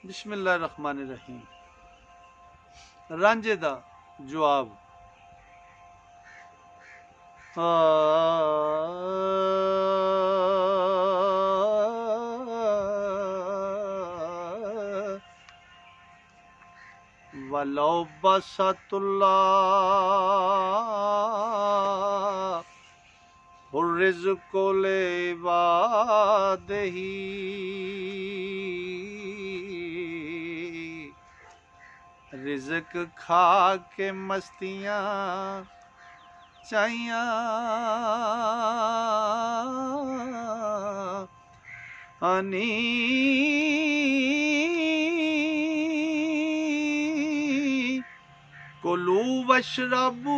बिस्मिल्लाहिर्रहमानिर्रहीम। रांझे दा जवाब। वलो बसतुल्लाह रिज़्क़ो लिबादिही रिज़्क़ खा के मस्तियाँ चाहिया अनी कुलू वशरबू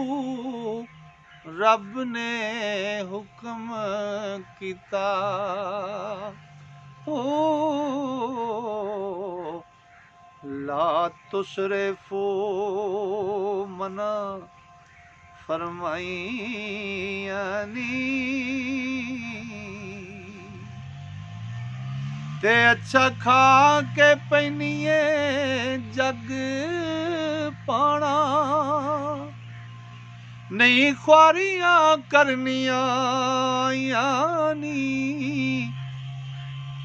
रब ने हुक्म किता हो ला तुसरिफू मना फरमाइयानी ते अच्छा खा के पैनिए जग पाना नहीं ख्वारियां करनिया यानी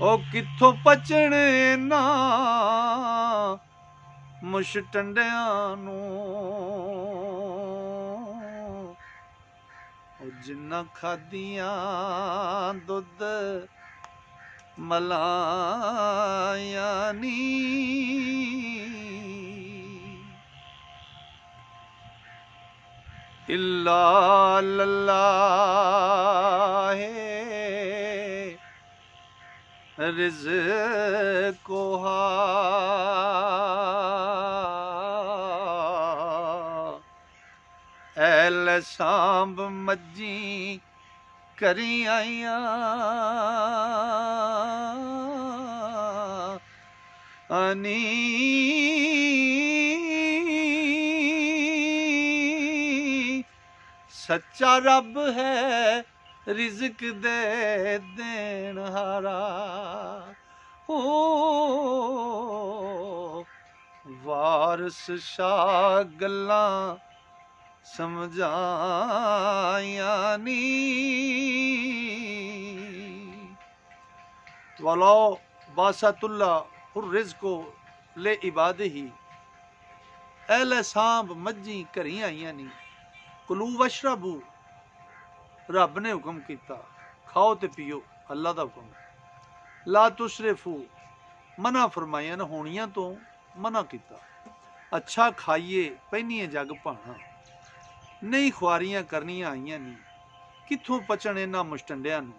ओ किथों पचने ना मुशटंडियां नूं जिन्ना खादियां दुध मलायानी इल्ला लल्लाह रिज़्क़ुहा ऐल सांभ मज्जी करी आइया अनी सच्चा रब है रिज़्क़ दे देन हारा हो वारस शाह गल्लां समझायानी वलो बासतुल्लाह रिज़्क़ो ले इबादिही ऐले सांभ मज्जी घरी आईया नी कुलू वशरबू रब ने हुक्म किया खाओ ते पियो अल्लाह दा हुक्म ला तुसरिफू मना फरमाइया ने होनियां तो मना किया अच्छा खाइए पहनिए जग भाना नहीं ख्वारियां करनियां आईयां नी किथों पचन इन्हां मुशटंडियां नूं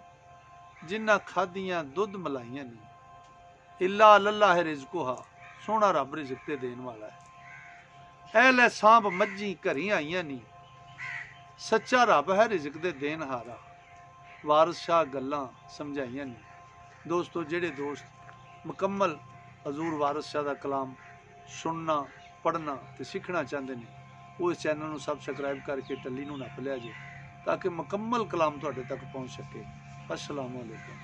जिन्ना खादियां दुध मलाइयां नी इल्ला लल्लाह रिज़्क़ुहा सोहना रब रिज़्क़ ते देन वाला है ऐले सांभ मज्जी घरी आईयां नी सच्चा रब है रिज़्क़ दे देन हारा वारस शाह गल्लां समझाइयां नी। दोस्तों जेड़े दोस्त मुकम्मल हजूर वारस शाह दा कलाम सुनना पढ़ना ते सीखना चाहते हैं वो इस चैनल को सबसक्राइब करके टल्ली नूं नप लिया जे ताकि मुकम्मल कलाम तुहाडे तक पहुँच सके। अस्सलामु अलैकुम।